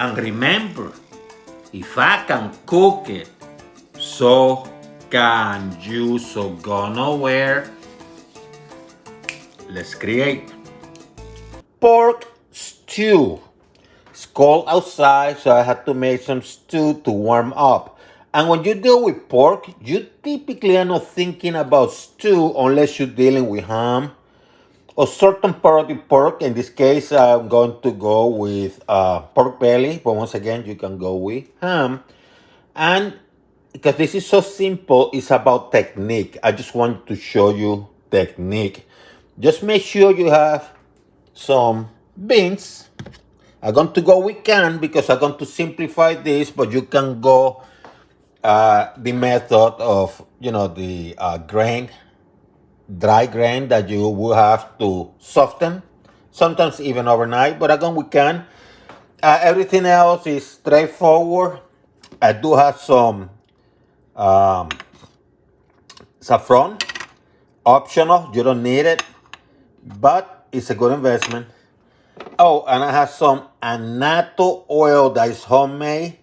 And remember, if I can cook it, so can you. So go nowhere. Let's create pork stew. It's cold outside, so I had to make some stew to warm up. And when you deal with pork, you typically are not thinking about stew unless you're dealing with ham or certain part of pork. In this case, I'm going to go with pork belly, but once again, you can go with ham. And because this is so simple, it's about technique. I just want to show you technique. Just make sure you have some beans. I'm going to go with canned because I'm going to simplify this, but you can go the method of, the grain, dry grain that you will have to soften, sometimes even overnight, but again, we can. Everything else is straightforward. I do have some um, saffron, optional, you don't need it, but it's a good investment. Oh, and I have some annatto oil that is homemade.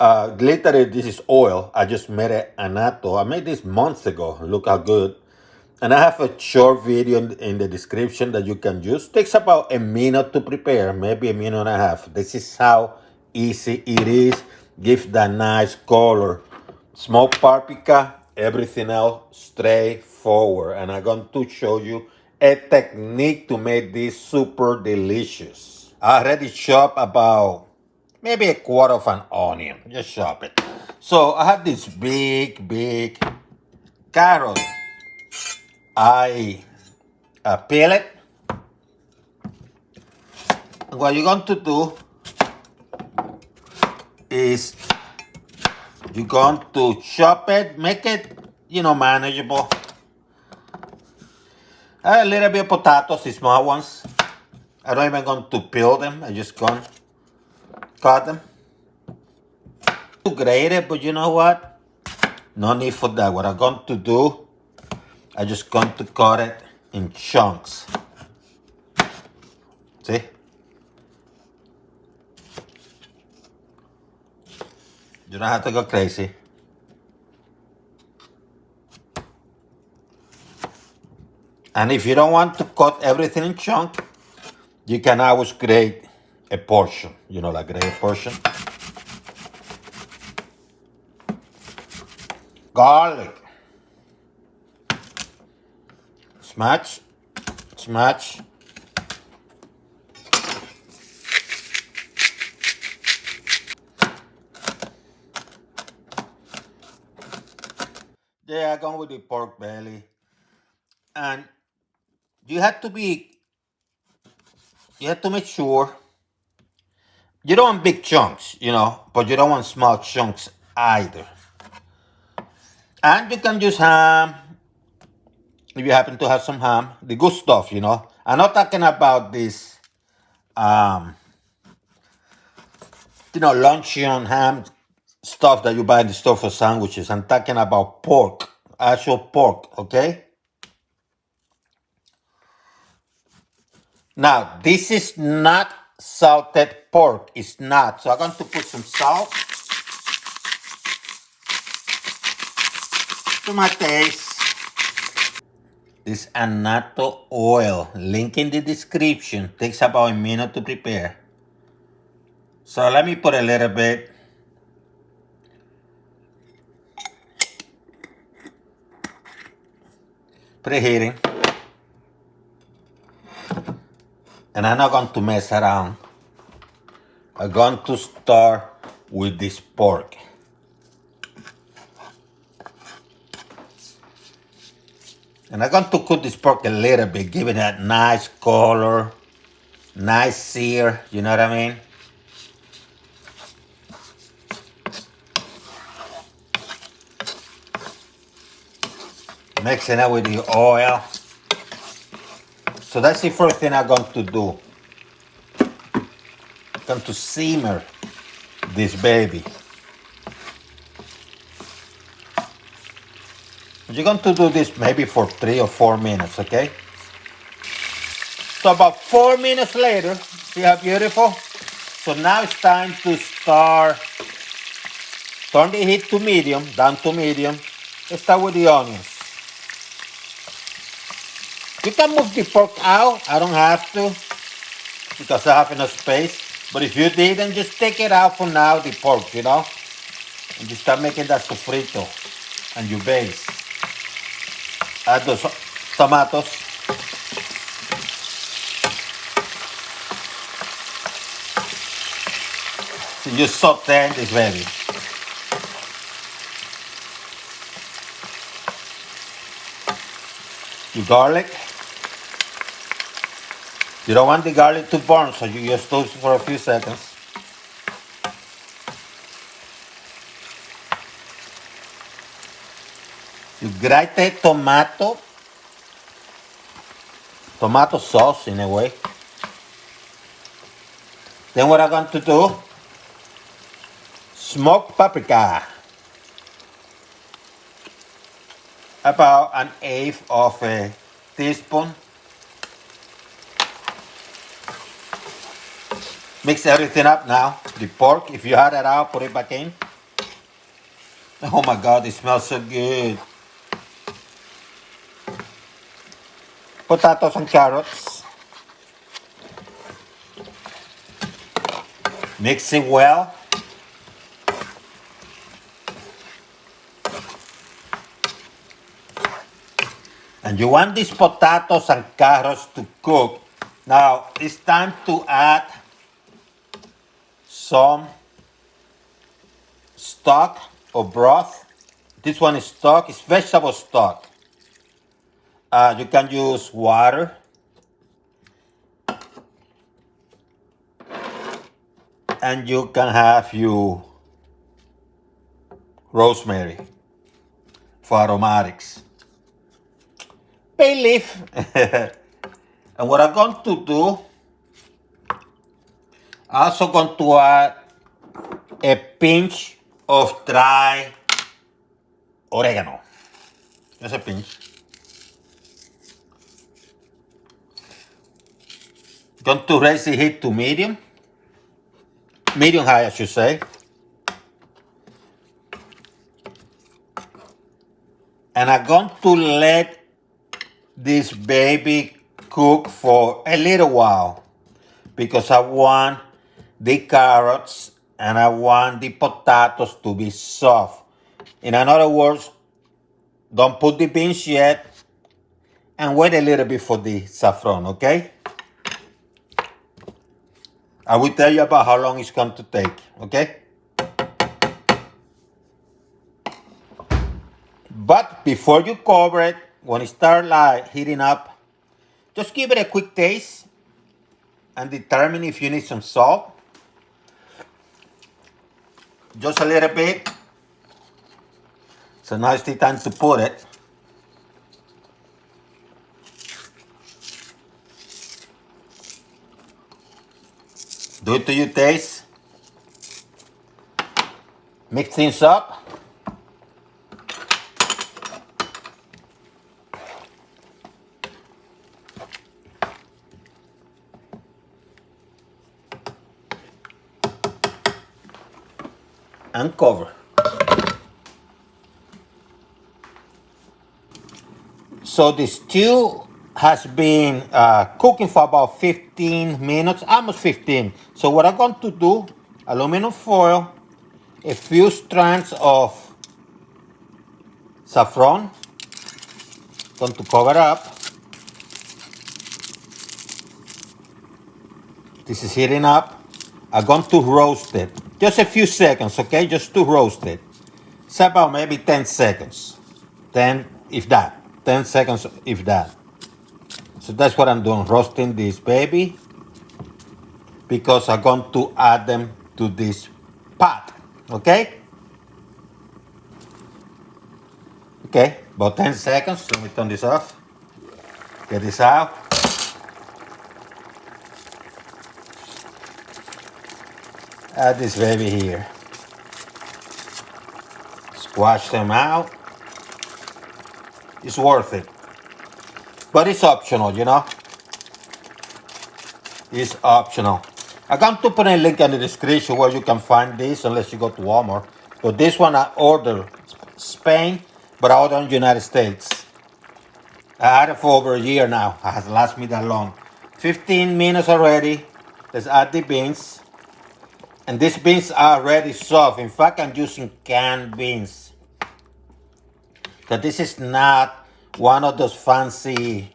Literally, this is oil. I just made it annatto. I made this months ago. Look how good. And I have a short video in the description that you can use. Takes about a minute to prepare, maybe a minute and a half. This is how easy it is. Give that nice color. Smoked paprika, everything else straightforward. And I'm going to show you a technique to make this super delicious. I already chopped about maybe a quarter of an onion. Just chop it. So I have this big carrot. I peel it. What you're going to do is you're going to chop it, make it, manageable. A little bit of potatoes, the small ones. I'm not even going to peel them. I just going to cut them. To grate it, but you know what? No need for that. What I'm going to do, I'm just going to cut it in chunks. See? You don't have to go crazy. And if you don't want to cut everything in chunk, you can always grate a portion, like grate a portion. Garlic. Smash. Yeah, I'm going with the pork belly. And you have to make sure you don't want big chunks, but you don't want small chunks either. And you can use ham if you happen to have some ham, the good stuff, I'm not talking about this, luncheon ham stuff that you buy in the store for sandwiches. I'm talking about pork, actual pork, okay? Now, this is not salted pork. It's not. So I'm going to put some salt to my taste. This annatto oil, link in the description. Takes about a minute to prepare. So let me put a little bit. Preheating. And I'm not going to mess around. I'm going to start with this pork. And I'm going to cook this pork a little bit, give it that nice color, nice sear, you know what I mean? Mixing it with the oil. So that's the first thing I'm going to do. I'm going to simmer this baby. You're going to do this maybe for 3 or 4 minutes, okay? So about 4 minutes later, see how beautiful? So now it's time to start. Turn the heat to medium, down to medium. Let's start with the onions. You can move the pork out. I don't have to because I have enough space. But if you did, then just take it out for now, the pork, and you start making that sofrito and you base. Add those tomatoes. So you saute this baby. Your garlic. You don't want the garlic to burn, so you just toast it for a few seconds. You grate tomato sauce in a way. Then what I'm going to do, smoked paprika. About an eighth of a teaspoon. Mix everything up now. The pork, if you had it out, put it back in. Oh my God, it smells so good. Potatoes and carrots. Mix it well. And you want these potatoes and carrots to cook. Now it's time to add some stock or broth. This one is stock, it's vegetable stock. You can use water. And you can have your rosemary for aromatics. Bay leaf. And what I'm going to do, I'm also going to add a pinch of dry oregano. Just a pinch. Going to raise the heat to medium. Medium high, I should say. And I'm going to let this baby cook for a little while because I want the carrots and I want the potatoes to be soft. In other words, don't put the beans yet and wait a little bit for the saffron, okay? I will tell you about how long it's going to take, okay? But before you cover it, when it starts like heating up, just give it a quick taste and determine if you need some salt. Just a little bit. So now it's the time to put it. Do it to your taste. Mix things up. And cover. So the stew has been cooking for about 15 minutes, almost 15. So what I'm going to do, aluminum foil, a few strands of saffron, going to cover up. This is heating up. I'm going to roast it. Just a few seconds, okay? Just to roast it. It's about maybe 10 seconds. 10, if that. 10 seconds, if that. So that's what I'm doing, roasting this baby. Because I'm going to add them to this pot, okay? Okay, about 10 seconds. Let me turn this off. Get this out. Add this baby here. Squash them out. It's worth it. But it's optional, It's optional. I'm going to put a link in the description where you can find this unless you go to Walmart. But this one I ordered Spain, but I ordered in the United States. I had it for over a year now. It has lasted me that long. 15 minutes already. Let's add the beans. And these beans are already soft. In fact, I'm using canned beans. Because this is not one of those fancy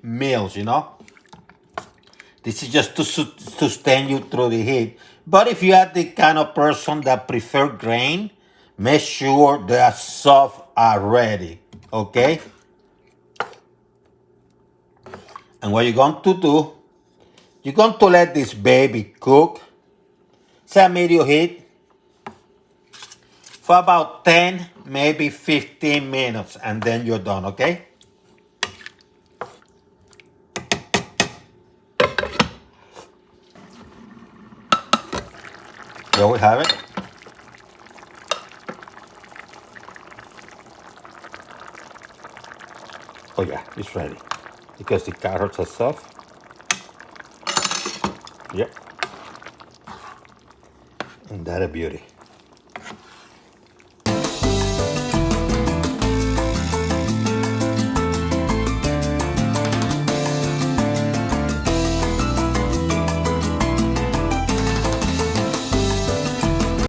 meals, you know. This is just to sustain you through the heat. But if you are the kind of person that prefer grain, make sure they are soft already, okay? And what you're going to do, you're going to let this baby cook, say medium heat, for about 10, maybe 15 minutes, and then you're done, okay? There we have it. Oh yeah, it's ready. Because the carrots are soft. Yep. And that a beauty.